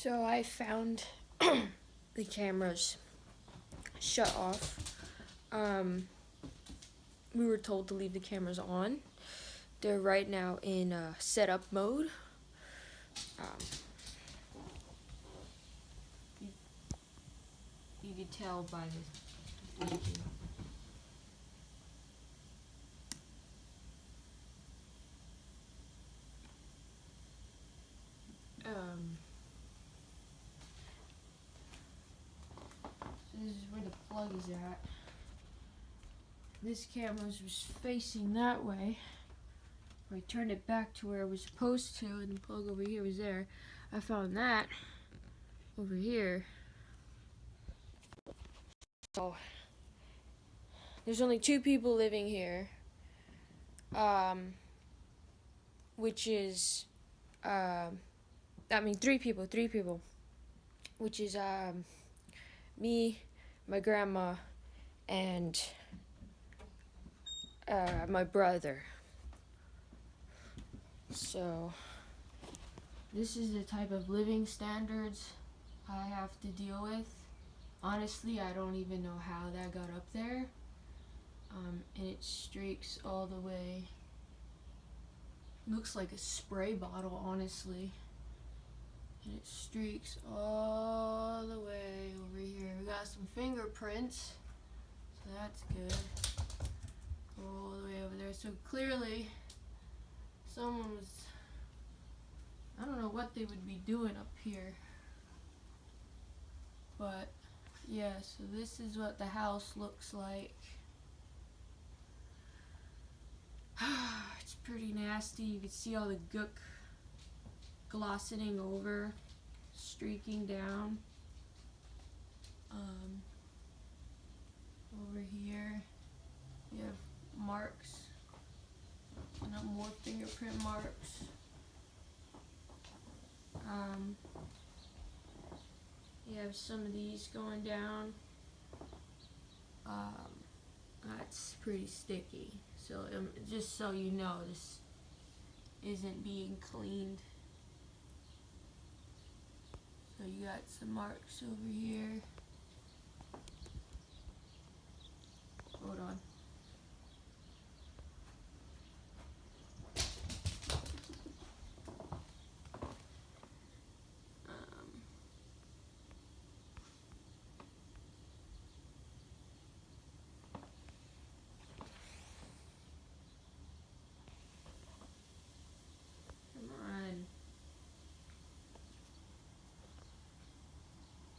So I found the cameras shut off. We were told to leave the cameras on. They're right now in setup mode. You can tell by the blinking. So this is where the plug is at. This camera was facing that way. I turned it back to where it was supposed to, and the plug over here was there. I found that over here. So there's only 2 people living here, which is, 3 people, which is me, my grandma, and my brother. So this is the type of living standards I have to deal with. Honestly, I don't even know how that got up there. And it streaks all the way. Looks like a spray bottle, honestly. And it streaks all the way over here. We got some fingerprints, so that's good. All the way over there. So clearly, someone was, I don't know what they would be doing up here. But yeah, so this is what the house looks like. It's pretty nasty. You can see all the gook glossening over, streaking down. Over here, you have marks, and more fingerprint marks. You have some of these going down. That's pretty sticky. So just so you know, this isn't being cleaned. So you got some marks over here. Hold on.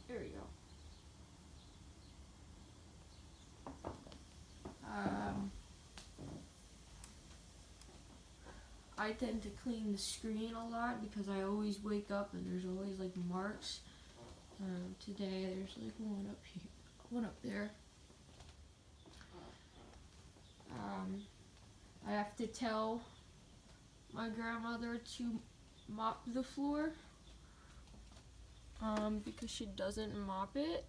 There we go. I tend to clean the screen a lot because I always wake up and there's always like marks. Today there's like one up here, one up there. I have to tell my grandmother to mop the floor because she doesn't mop it.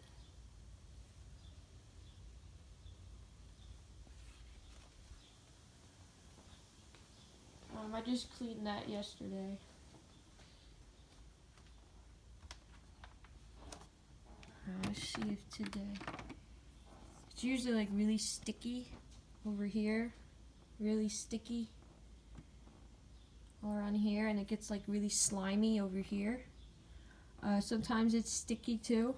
I just cleaned that yesterday. Let's see if today. It's usually like really sticky over here, really sticky all around here, and it gets like really slimy over here. Sometimes it's sticky too.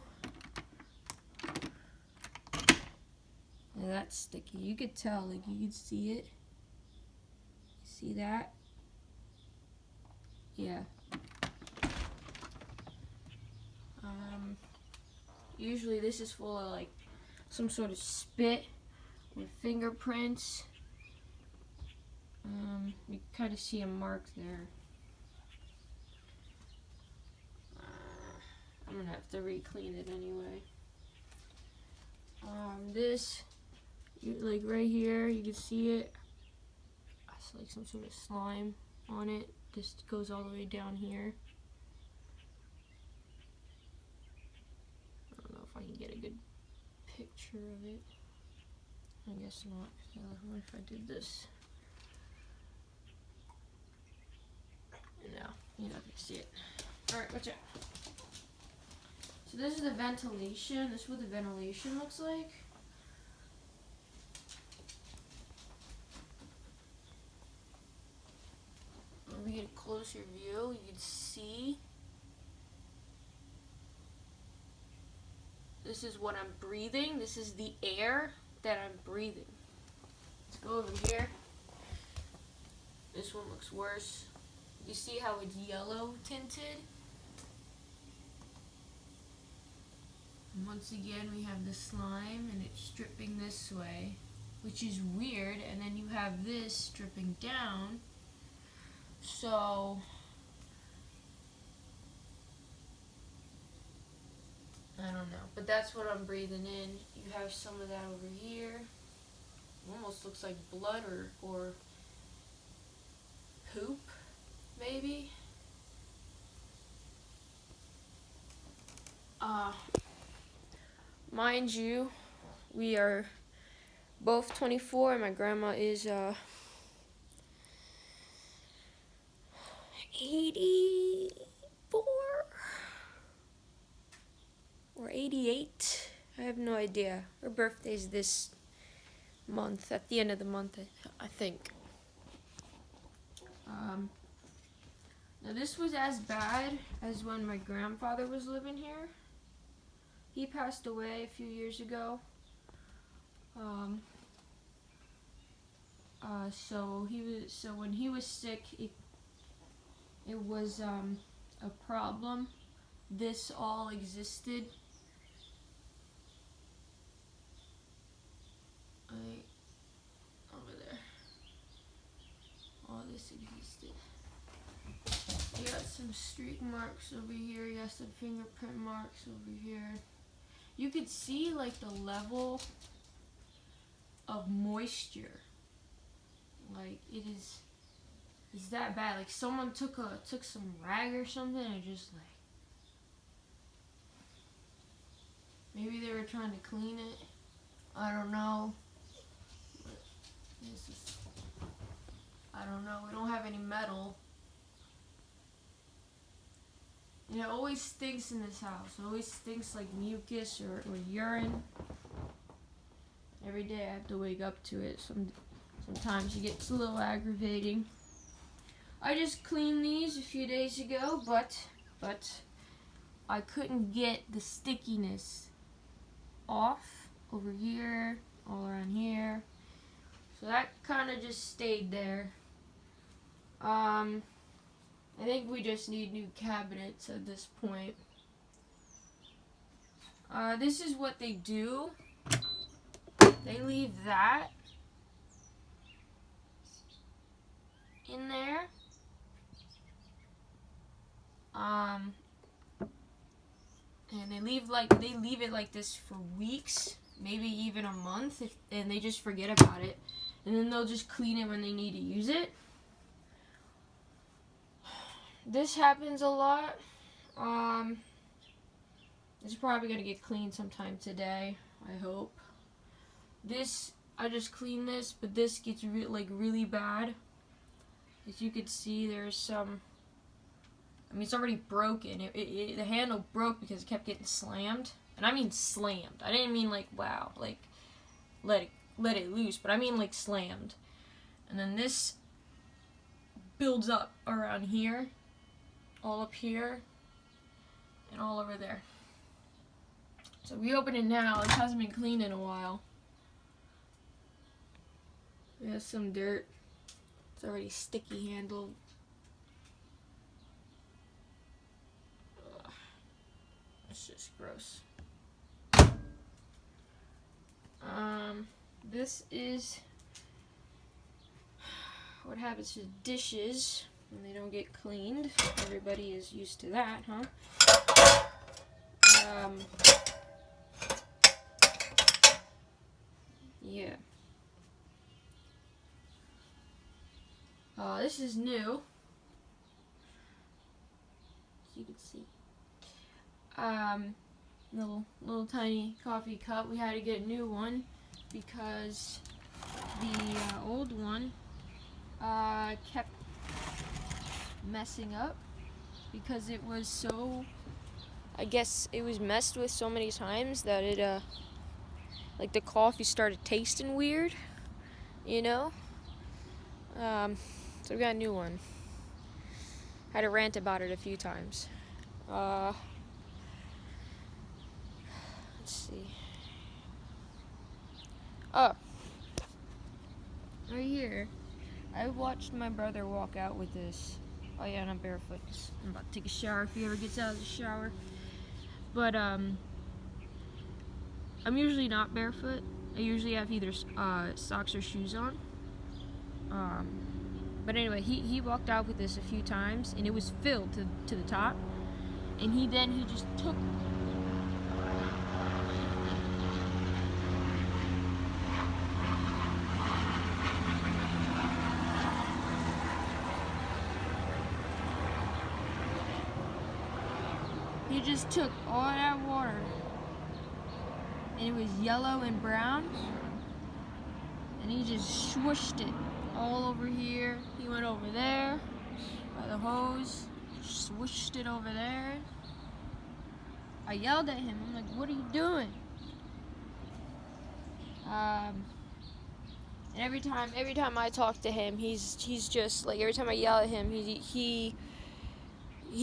Yeah, that's sticky. You could tell, like you could see it. See that? Yeah. Usually this is full of like some sort of spit with fingerprints. You kind of see a mark there. I'm gonna have to re-clean it anyway. This, like right here, you can see it. It's like some sort of slime on it. Just goes all the way down here. I don't know if I can get a good picture of it. I guess not. So what if I did this? No, you're not gonna see it. Alright, watch out. So this is the ventilation. This is what the ventilation looks like. Let me get a closer view. You can see. This is what I'm breathing. This is the air that I'm breathing. Let's go over here. This one looks worse. You see how it's yellow tinted? And once again, we have the slime and it's dripping this way, which is weird. And then you have this dripping down. So I don't know, but that's what I'm breathing in. You have some of that over here. It almost looks like blood or poop, maybe. Mind you, we are both 24 and my grandma is 84 or 88. I have no idea. Her birthday's this month, at the end of the month, I think. Now this was as bad as when my grandfather was living here. He passed away a few years ago. So when he was sick, it was a problem. This all existed. Over there. All this existed. You got some streak marks over here. You got some fingerprint marks over here. You could see like the level of moisture. Like it's that bad. Like someone took some rag or something and just like, maybe they were trying to clean it. I don't know. I don't know. We don't have any metal. And it always stinks in this house. It always stinks like mucus or urine. Every day I have to wake up to it. Sometimes it gets a little aggravating. I just cleaned these a few days ago, but I couldn't get the stickiness off over here, all around here. So that kind of just stayed there. I think we just need new cabinets at this point. This is what they do. They leave that in there. And they leave it like this for weeks, maybe even a month, and they just forget about it. And then they'll just clean it when they need to use it. This happens a lot. It's probably gonna get cleaned sometime today, I hope. I just cleaned this, but this gets really bad. As you can see, there's some. I mean, it's already broken. The handle broke because it kept getting slammed, and I mean slammed. I didn't mean like wow, like let it loose, but I mean like slammed. And then this builds up around here, all up here, and all over there. So we open it now. It hasn't been cleaned in a while. We have some dirt. It's already sticky handled. Ugh. It's just gross. This is what happens to dishes when they don't get cleaned. Everybody is used to that, huh? Yeah. This is new. As you can see. Little tiny coffee cup. We had to get a new one because the old one kept messing up because it was so I guess it was messed with so many times that it, like the coffee started tasting weird, you know? So we got a new one. Had to rant about it a few times. Let's see. Oh, right here. I watched my brother walk out with this. Oh yeah, and I'm barefoot 'cause I'm about to take a shower if he ever gets out of the shower. But I'm usually not barefoot. I usually have either socks or shoes on. But anyway, he walked out with this a few times, and it was filled to the top. And he just took. He just took all that water, and it was yellow and brown, and he just swooshed it all over here. He went over there by the hose, swooshed it over there. I yelled at him. I'm like, "What are you doing?" And every time I talk to him, he's just like, every time I yell at him, he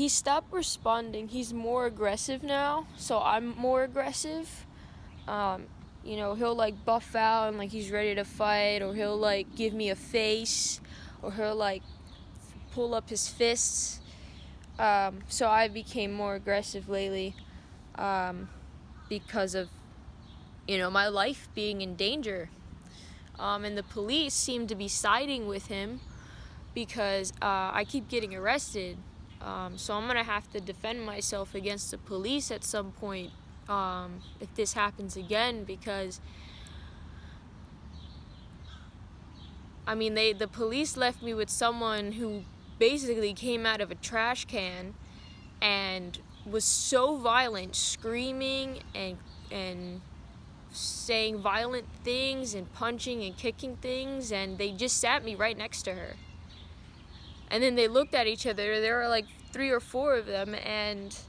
stopped responding. He's more aggressive now, so I'm more aggressive. You know, he'll like buff out and like he's ready to fight, or he'll like give me a face, or he'll like pull up his fists. So I became more aggressive lately, because of, you know, my life being in danger. And the police seem to be siding with him because I keep getting arrested. So I'm gonna have to defend myself against the police at some point, if this happens again, because I mean the police left me with someone who basically came out of a trash can and was so violent, screaming and saying violent things and punching and kicking things, and they just sat me right next to her. And then they looked at each other. There were like 3 or 4 of them, and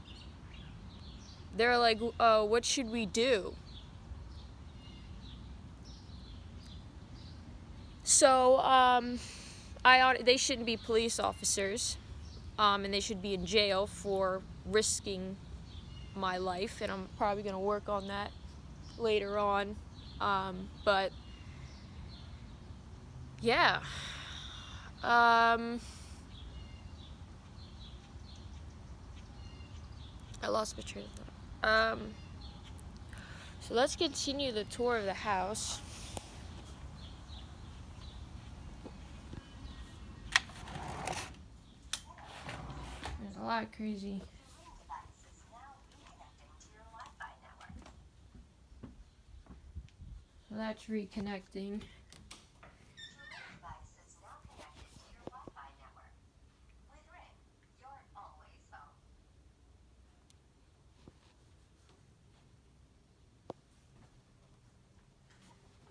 they're like, what should we do? So, they shouldn't be police officers, and they should be in jail for risking my life, and I'm probably going to work on that later on. But, yeah. I lost my train of thought. So let's continue the tour of the house. There's a lot of crazy. So that's reconnecting.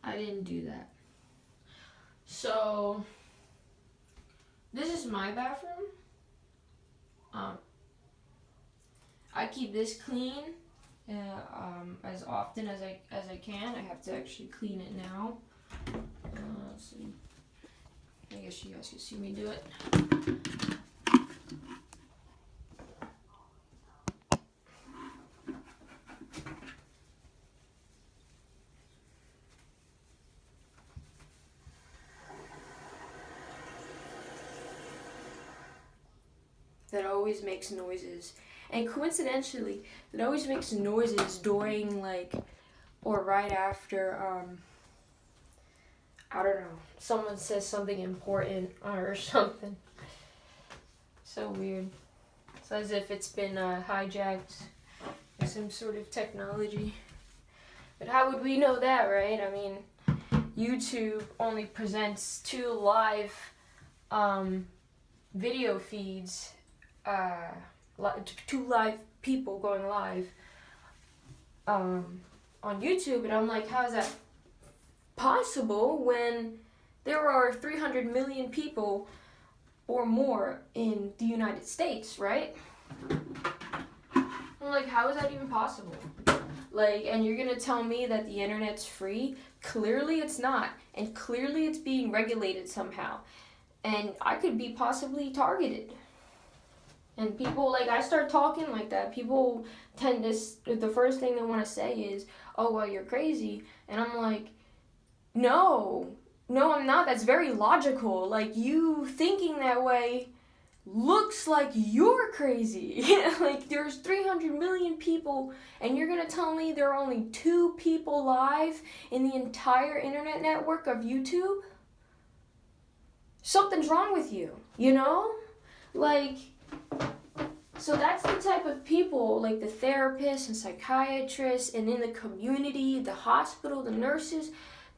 I didn't do that. So this is my bathroom. I keep this clean as often as I can. I have to actually clean it now. Let's see. I guess you guys can see me do it. That always makes noises. And coincidentally, it always makes noises during, like, or right after, I don't know, someone says something important or something. So weird. It's as if it's been hijacked by some sort of technology. But how would we know that, right? I mean, YouTube only presents 2 live video feeds, 2 live people going live on YouTube, and I'm like, how is that possible when there are 300 million people or more in the United States, right? I'm like, how is that even possible? Like, and you're gonna tell me that the internet's free? Clearly it's not. And clearly it's being regulated somehow. And I could be possibly targeted. And people, like, I start talking like that. People tend to, the first thing they want to say is, oh, well, you're crazy. And I'm like, no, I'm not. That's very logical. Like, you thinking that way looks like you're crazy. Like, there's 300 million people, and you're gonna tell me there are only 2 people live in the entire internet network of YouTube? Something's wrong with you, you know? Like, so that's the type of people, like the therapists and psychiatrists, and in the community, the hospital, the nurses,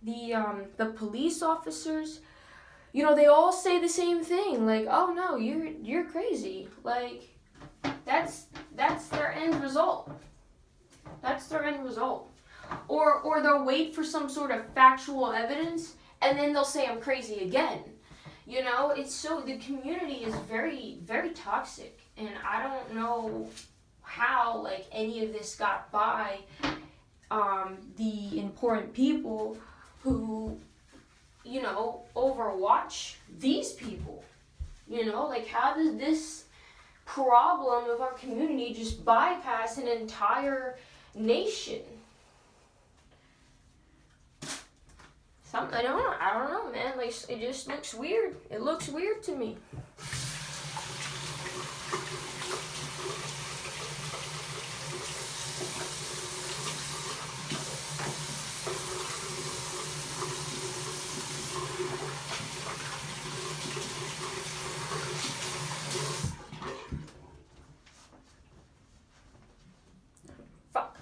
the police officers, you know, they all say the same thing, like, oh no, you're crazy. Like, that's their end result. That's their end result. Or they'll wait for some sort of factual evidence, and then they'll say I'm crazy again. You know, it's so, the community is very, very toxic, and I don't know how, like, any of this got by the important people who, you know, overwatch these people. You know, like, how does this problem of our community just bypass an entire nation? I don't know, man. Like, it just looks weird. It looks weird to me. Fuck,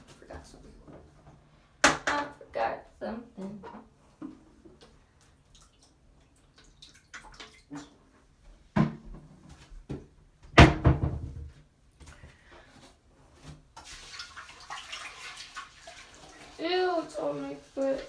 I forgot something. Ew, it's on my foot.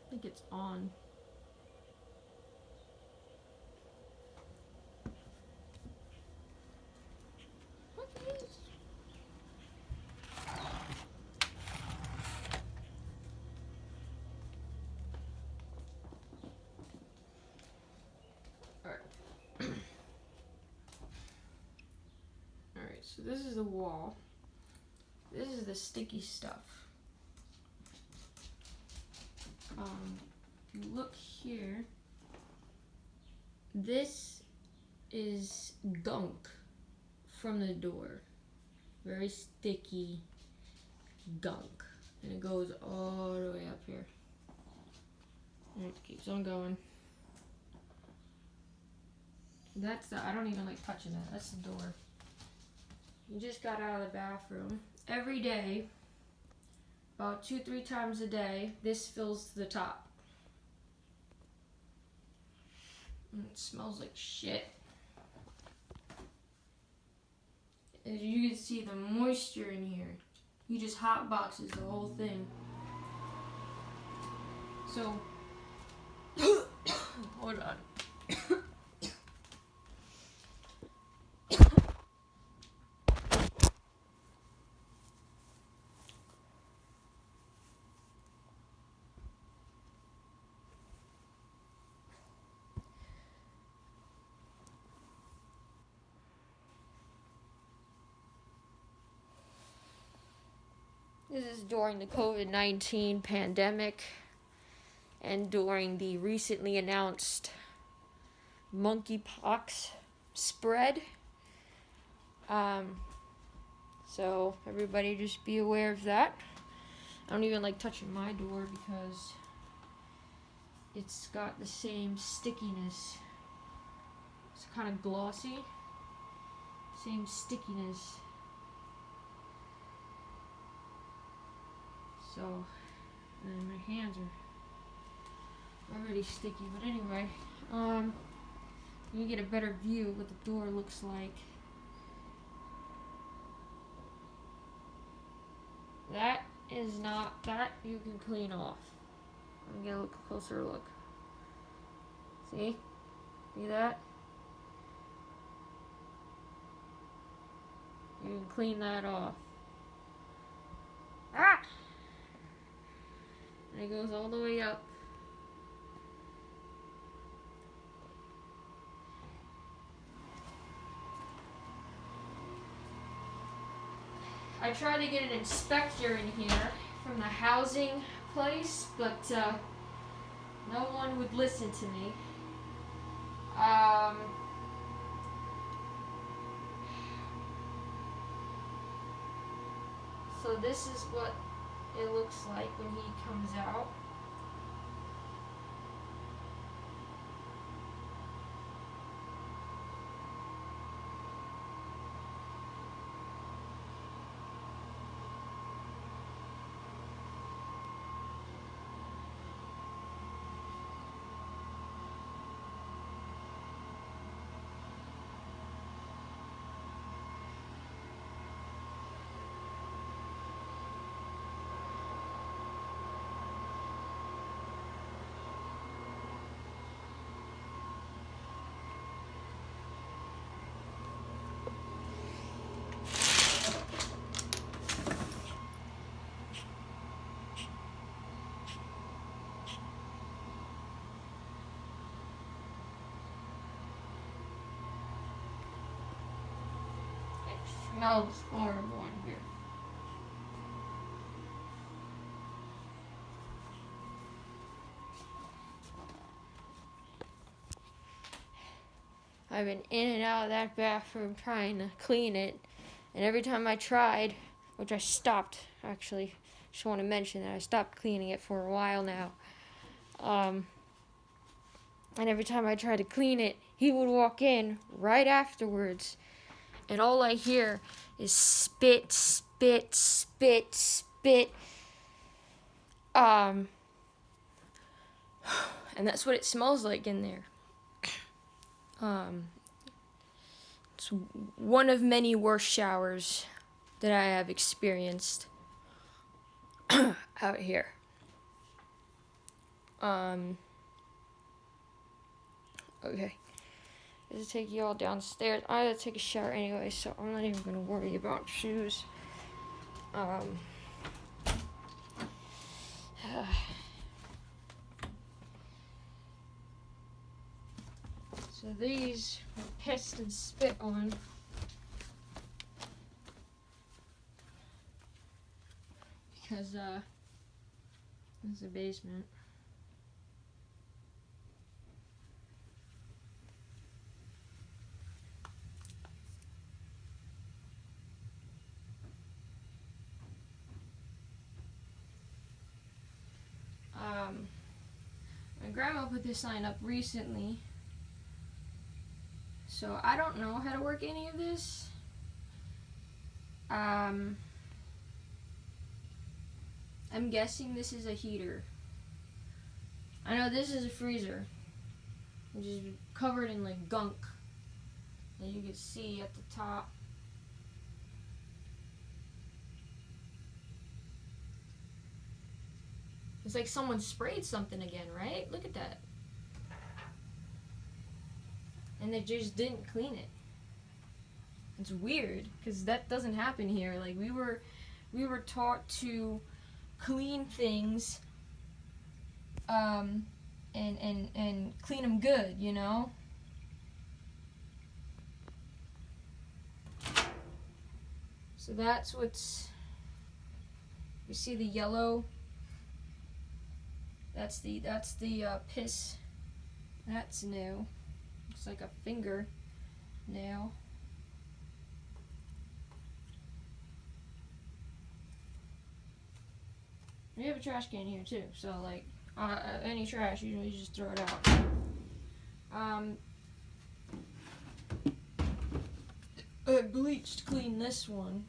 I think it's on. What is? Alright. Alright, so this is the wall. This is the sticky stuff. If you look here, this is gunk from the door. Very sticky gunk. And it goes all the way up here. And it keeps on going. That's the, I don't even like touching that. That's the door. You just got out of the bathroom. Every day, about 2-3 times a day, this fills the top. And it smells like shit. As you can see the moisture in here. He just hot boxes the whole thing. So, hold on. This is during the COVID-19 pandemic. and during the recently announced monkeypox spread. So everybody just be aware of that. I don't even like touching my door because it's got the same stickiness. It's kind of glossy. Same stickiness. So, and my hands are already sticky. But anyway, you get a better view of what the door looks like. That is not, that you can clean off. Let me get a closer look. See? See that? You can clean that off. Ah! And it goes all the way up. I tried to get an inspector in here from the housing place, but no one would listen to me. So this is what it looks like when he comes out. It smells horrible in here. I've been in and out of that bathroom trying to clean it, and every time I tried, which I stopped actually, just want to mention that I stopped cleaning it for a while now. And every time I tried to clean it, he would walk in right afterwards, and all I hear is spit, spit, spit, spit. And that's what it smells like in there. It's one of many worse showers that I have experienced out here. Okay. This is take you all downstairs. I gotta take a shower anyway, so I'm not even gonna worry about shoes. So these were pissed and spit on. Because, this is the basement. My grandma put this sign up recently, so I don't know how to work any of this. I'm guessing this is a heater. I know this is a freezer, which is covered in like gunk that you can see at the top. It's like someone sprayed something again, right? Look at that. And they just didn't clean it. It's weird, because that doesn't happen here. Like, we were taught to clean things, and clean them good, you know? So that's what's, you see the yellow? That's the piss. That's new. Looks like a finger nail. We have a trash can here too, so like any trash, you just throw it out. I bleached clean this one.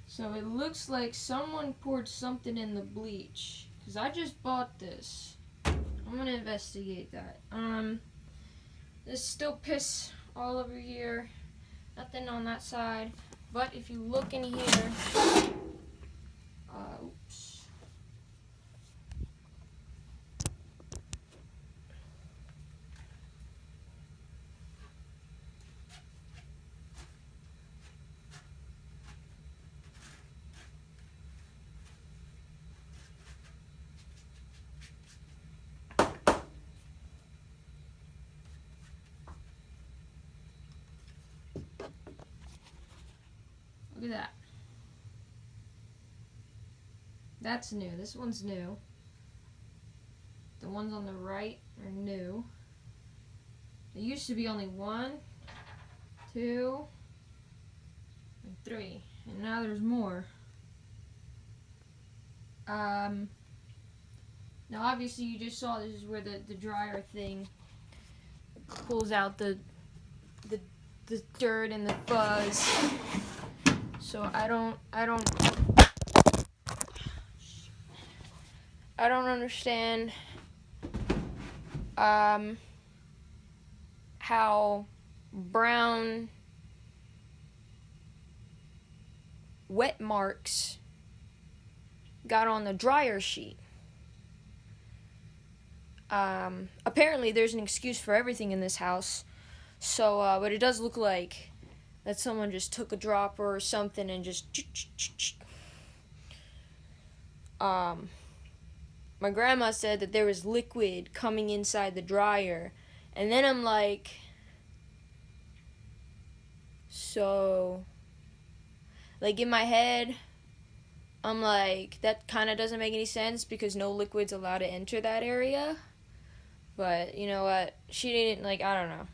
So it looks like someone poured something in the bleach. Cause I just bought this. I'm gonna investigate that. There's still piss all over here. Nothing on that side. But if you look in here, oops. Look at that. That's new. This one's new. The ones on the right are new. There used to be only 1, 2, and 3. And now there's more. Now obviously you just saw this is where the dryer thing pulls out the dirt and the fuzz. So I don't understand how brown wet marks got on the dryer sheet. Apparently there's an excuse for everything in this house. So, but it does look like that someone just took a dropper or something and just my grandma said that there was liquid coming inside the dryer, and then I'm like, so like in my head I'm like, that kind of doesn't make any sense because no liquid's allowed to enter that area. But you know what, she didn't, like, I don't know.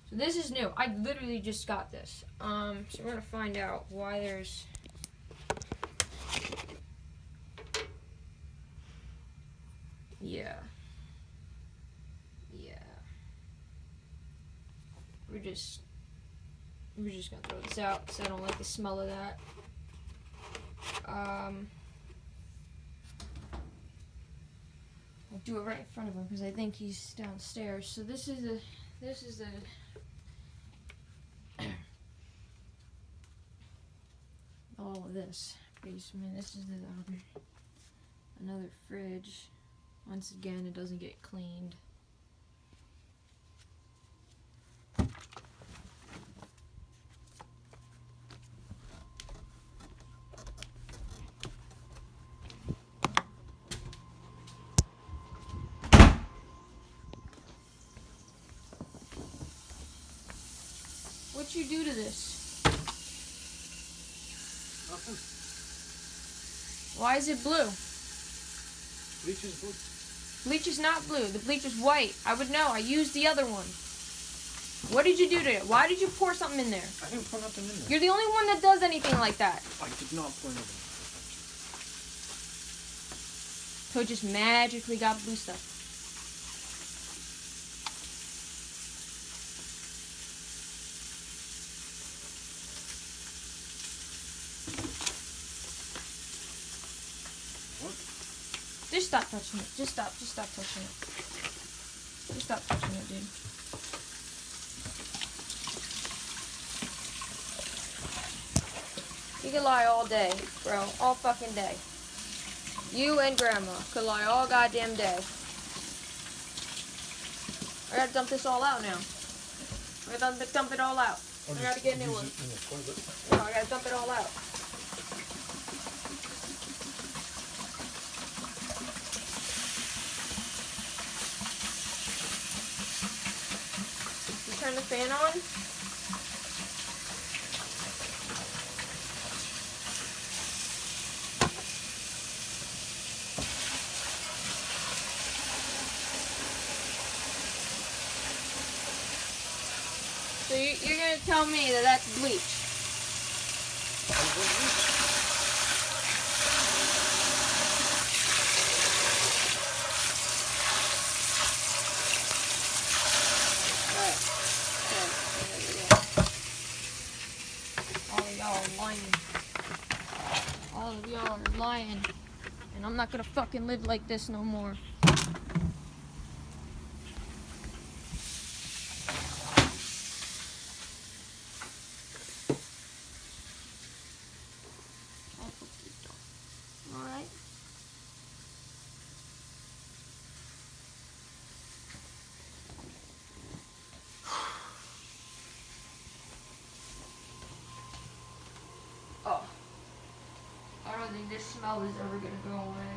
So this is new. I literally just got this. So we're gonna find out why there's yeah. We're just gonna throw this out because I don't like the smell of that. I'll do it right in front of him because I think he's downstairs. So this is the all of this basement. This is another fridge. Once again, it doesn't get cleaned. What'd you do to this? Nothing. Why is it blue? Bleach is blue. Bleach is not blue. The bleach is white. I would know. I used the other one. What did you do to it? Why did you pour something in there? I didn't pour nothing in there. You're the only one that does anything like that. I did not pour nothing. So it just magically got blue stuff. Just stop touching it. Just stop touching it. Just stop touching it, dude. You can lie all day, bro. All fucking day. You and Grandma could lie all goddamn day. I gotta dump this all out now. I gotta dump it all out. I gotta get a new one. No, I gotta dump it all out. Turn the fan on. tell me that that's bleach. All of y'all are lying. And I'm not gonna fucking live like this no more. Alright. Oh. I don't think this smell is ever gonna go away.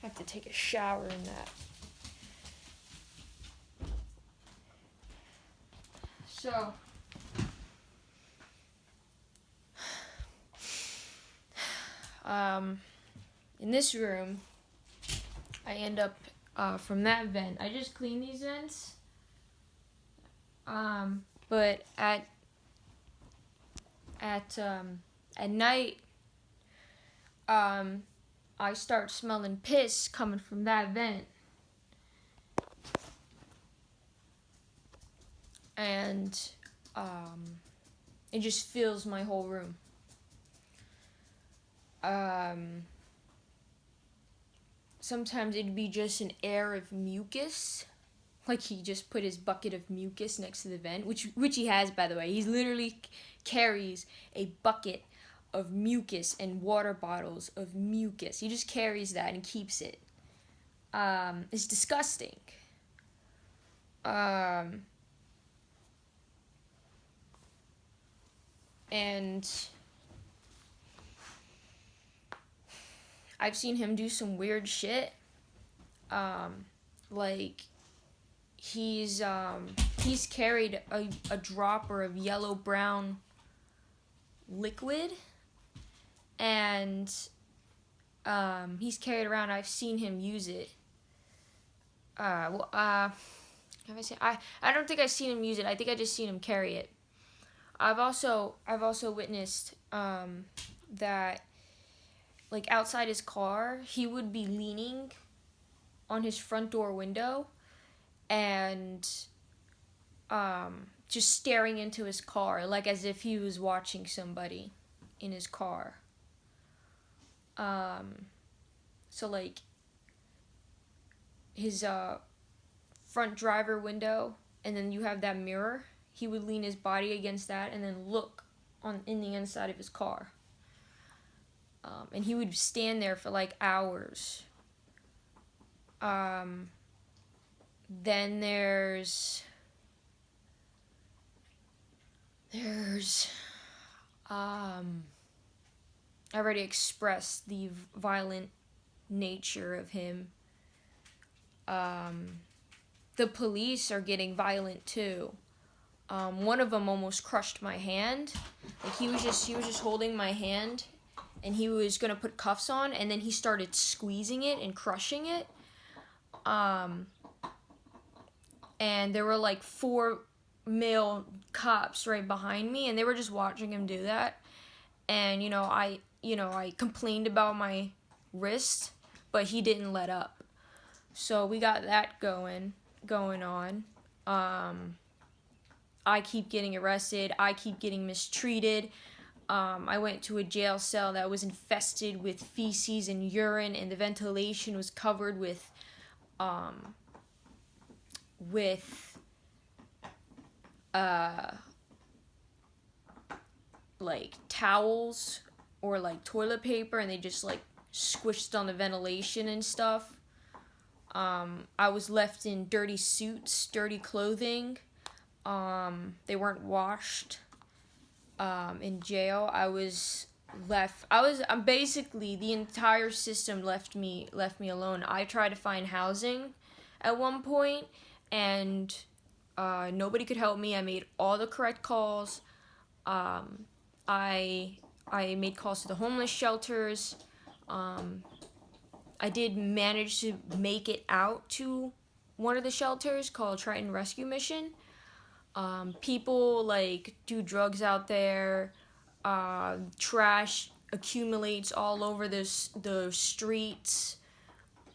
I have to take a shower in that. So, in this room, I end up, from that vent, I just clean these vents, but at night, I start smelling piss coming from that vent. And it just fills my whole room. Sometimes it'd be just an air of mucus. Like he just put his bucket of mucus next to the vent, which he has, by the way. He literally carries a bucket of mucus and water bottles of mucus. He just carries that and keeps it. It's disgusting. And I've seen him do some weird shit. Like he's carried a dropper of yellow-brown liquid, and he's carried around. I've seen him use it. Have I seen? I don't think I've seen him use it. I think I just seen him carry it. I've also witnessed that, like, outside his car, he would be leaning on his front door window and just staring into his car, like as if he was watching somebody in his car. So, like, his front driver window, and then you have that mirror. He would lean his body against that and then look in the inside of his car. And he would stand there for like hours. Then there's I already expressed the violent nature of him. The police are getting violent too. One of them almost crushed my hand. Like he was just holding my hand, and he was gonna put cuffs on, and then he started squeezing it and crushing it. And there were like 4 male cops right behind me, and they were just watching him do that. And I complained about my wrist, but he didn't let up. So we got that going on. I keep getting arrested. I keep getting mistreated. I went to a jail cell that was infested with feces and urine, and the ventilation was covered with like towels or like toilet paper, and they just like squished on the ventilation and stuff. I was left in dirty suits, dirty clothing. They weren't washed. In jail, I'm basically, the entire system left me alone. I tried to find housing at one point, and Nobody could help me. I made all the correct calls. I made calls to the homeless shelters. I did manage to make it out to one of the shelters called Triton Rescue Mission. People like do drugs out there. Trash accumulates all over the streets.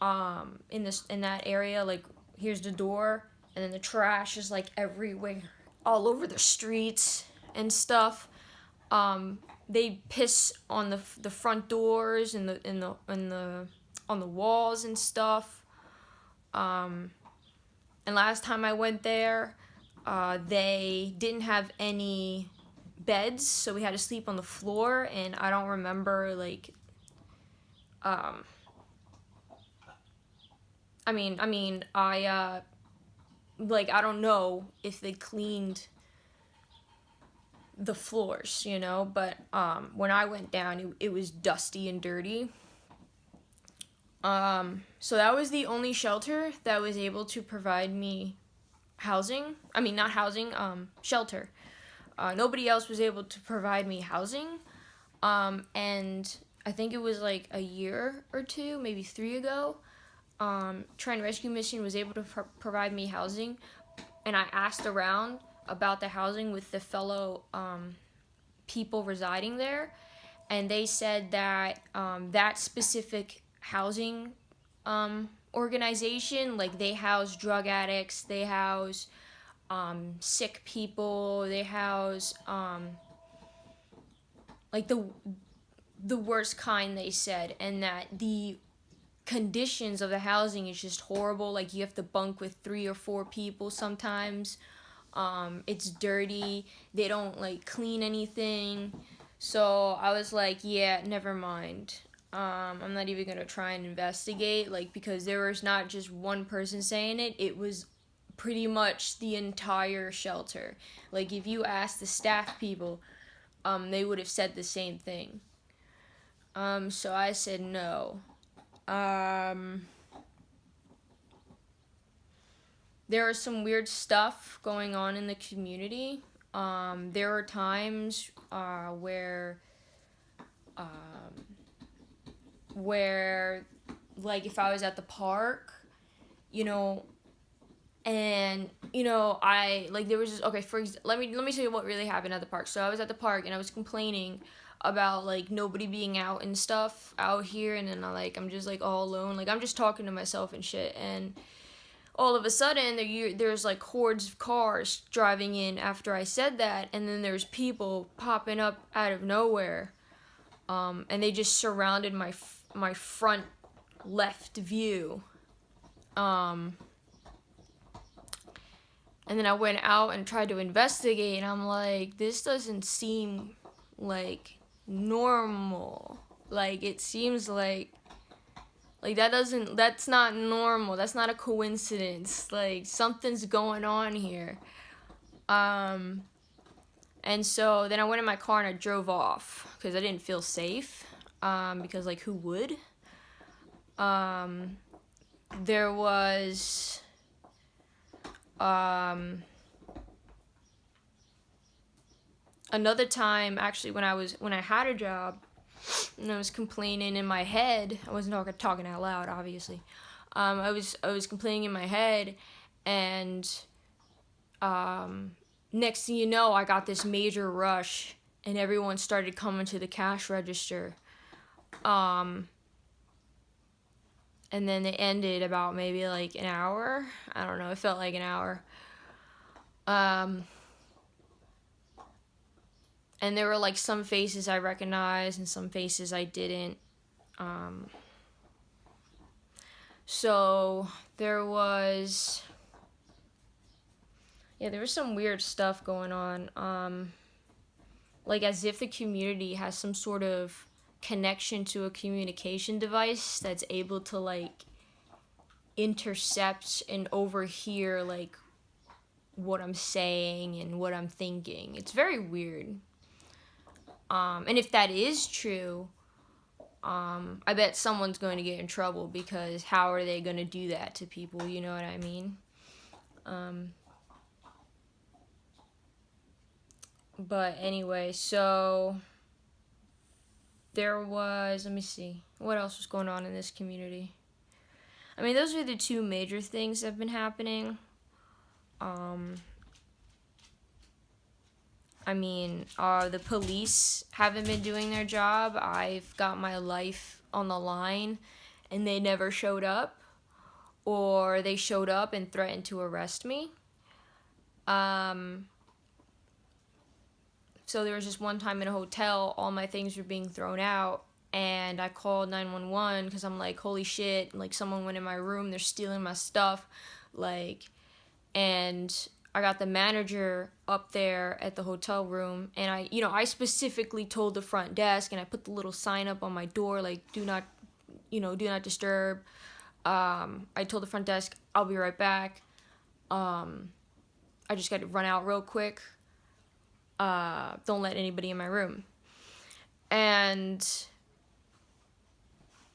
In that area, like here's the door, and then the trash is like everywhere, all over the streets and stuff. They piss on the front doors and on the walls and stuff. And last time I went there, they didn't have any beds, so we had to sleep on the floor, and I don't remember like I don't know if they cleaned the floors, but when I went down, it was dusty and dirty. So that was the only shelter that was able to provide me housing. I mean, not housing, shelter. Nobody else was able to provide me housing. And I think it was like a year or two, maybe 3 ago, Triton Rescue Mission was able to provide me housing. And I asked around about the housing with the fellow people residing there. And they said that that specific housing organization, like they house drug addicts, they house sick people, they house like the worst kind, they said, and that the conditions of the housing is just horrible. Like you have to bunk with 3 or 4 people sometimes. It's dirty, they don't like clean anything. So I was like, yeah, never mind. I'm not even gonna try and investigate, like, because there was not just one person saying it, it was pretty much the entire shelter. Like, if you asked the staff people, they would have said the same thing. So I said no. There was some weird stuff going on in the community. There were times where like if I was at the park, and I like there was this, okay, let me tell you what really happened at the park. So I was at the park and I was complaining about like nobody being out and stuff out here, and then I'm just like all alone, like I'm just talking to myself and shit, and all of a sudden there's like hordes of cars driving in after I said that, and then there's people popping up out of nowhere, and they just surrounded my front left view, and then I went out and tried to investigate, and I'm like, this doesn't seem like normal. Like, it seems like that's not normal. That's not a coincidence. Like, something's going on here. And so then I went in my car and I drove off because I didn't feel safe. Because, like, who would? There was another time, actually, when I had a job and I was complaining in my head. I wasn't talking out loud, obviously. I was complaining in my head, and next thing you know, I got this major rush and everyone started coming to the cash register. And then it ended about maybe like an hour. I don't know, it felt like an hour. And there were like some faces I recognized and some faces I didn't. So there was some weird stuff going on. Like as if the community has some sort of connection to a communication device that's able to like intercept and overhear like what I'm saying and what I'm thinking. It's very weird. And if that is true, I bet someone's going to get in trouble, because how are they going to do that to people? You know what I mean? But anyway, so there was, let me see, what else was going on in this community? I mean, those are the two major things that have been happening. The police haven't been doing their job. I've got my life on the line, and they never showed up, or they showed up and threatened to arrest me. So there was just one time in a hotel, all my things were being thrown out, and I called 911 because I'm like, holy shit, like someone went in my room, they're stealing my stuff, like, and I got the manager up there at the hotel room, and I specifically told the front desk, and I put the little sign up on my door, like, do not disturb. I told the front desk, I'll be right back. I just got to run out real quick. Don't let anybody in my room. And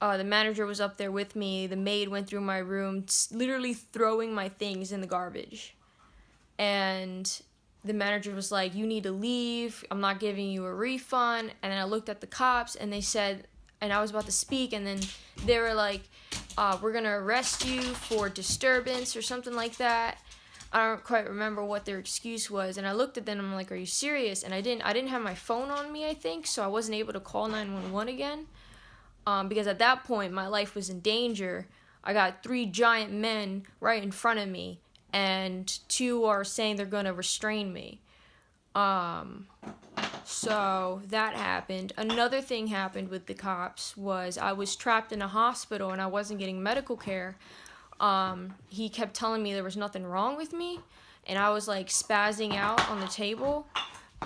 the manager was up there with me. The maid went through my room, literally throwing my things in the garbage. And the manager was like, you need to leave. I'm not giving you a refund. And then I looked at the cops, and they said, and I was about to speak, and then they were like, we're going to arrest you for disturbance or something like that. I don't quite remember what their excuse was, and I looked at them and I'm like, are you serious? And I didn't have my phone on me, I think, so I wasn't able to call 911 again, because at that point my life was in danger. I got 3 giant men right in front of me, and 2 are saying they're going to restrain me. So that happened. Another thing happened with the cops was I was trapped in a hospital and I wasn't getting medical care. He kept telling me there was nothing wrong with me, and I was like spazzing out on the table,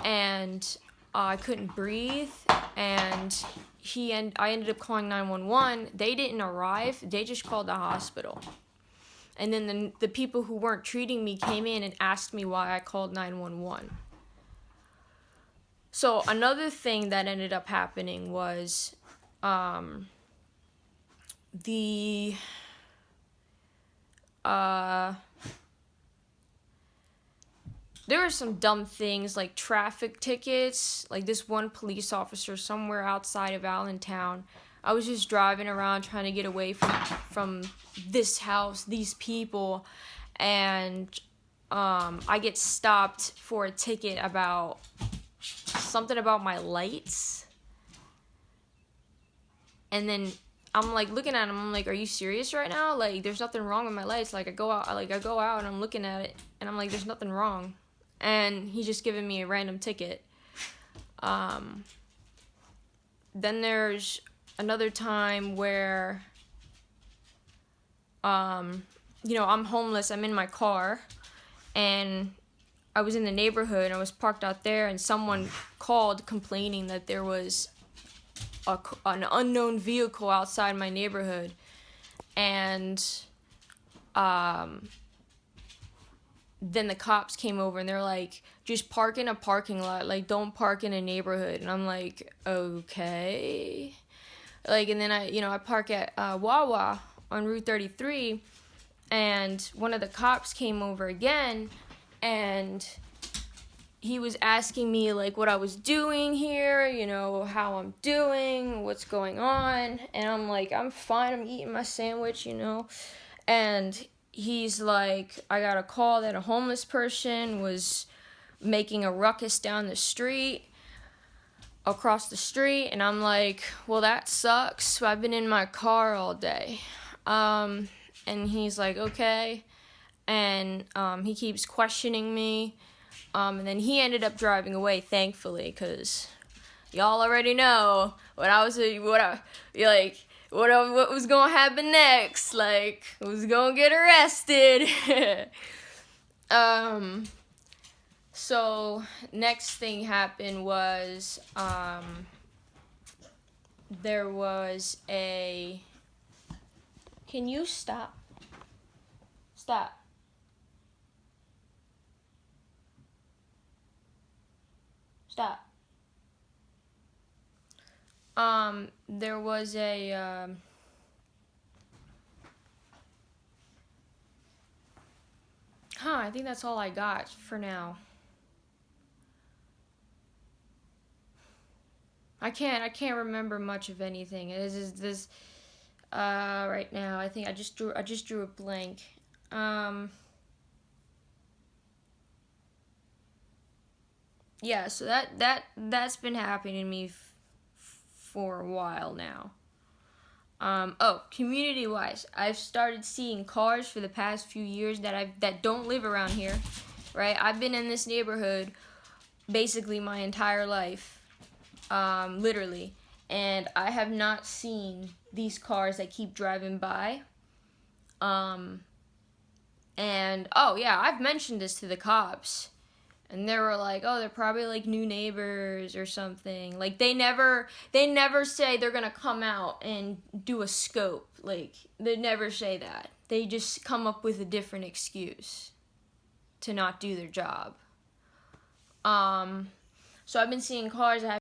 and I couldn't breathe, and I ended up calling 911. They didn't arrive, they just called the hospital. And then the people who weren't treating me came in and asked me why I called 911. So another thing that ended up happening was there were some dumb things like traffic tickets. Like this one police officer somewhere outside of Allentown. I was just driving around trying to get away from this house, these people, and I get stopped for a ticket about something about my lights. And then I'm like looking at him, I'm like, are you serious right now? Like, there's nothing wrong with my lights. Like I go out and I'm looking at it and I'm like, there's nothing wrong. And he's just giving me a random ticket. Then there's another time where I'm homeless, I'm in my car, and I was in the neighborhood, I was parked out there, and someone called complaining that there was an unknown vehicle outside my neighborhood, and then the cops came over and they're like, just park in a parking lot, like don't park in a neighborhood. And I'm like, okay. Like, and then I park at Wawa on Route 33, and one of the cops came over again, and he was asking me like what I was doing here, how I'm doing, what's going on, and I'm like, I'm fine, I'm eating my sandwich, and he's like, I got a call that a homeless person was making a ruckus down the street, across the street, and I'm like, well, that sucks, so I've been in my car all day, and he's like, okay, and he keeps questioning me, and then he ended up driving away, thankfully, because y'all already know what was gonna happen next. Like, I was gonna get arrested. So next thing happened was there was a. Can you stop? Stop. Stop. There was a, I think that's all I got for now. I can't remember much of anything. It is this right now. I think I just drew a blank. Yeah, so that's been happening to me for a while now. Community wise, I've started seeing cars for the past few years that don't live around here, right? I've been in this neighborhood basically my entire life, literally, and I have not seen these cars that keep driving by. And oh yeah, I've mentioned this to the cops. And they were like, oh, they're probably like new neighbors or something. Like they never say they're gonna come out and do a scope. Like they never say that. They just come up with a different excuse to not do their job. So I've been seeing cars that have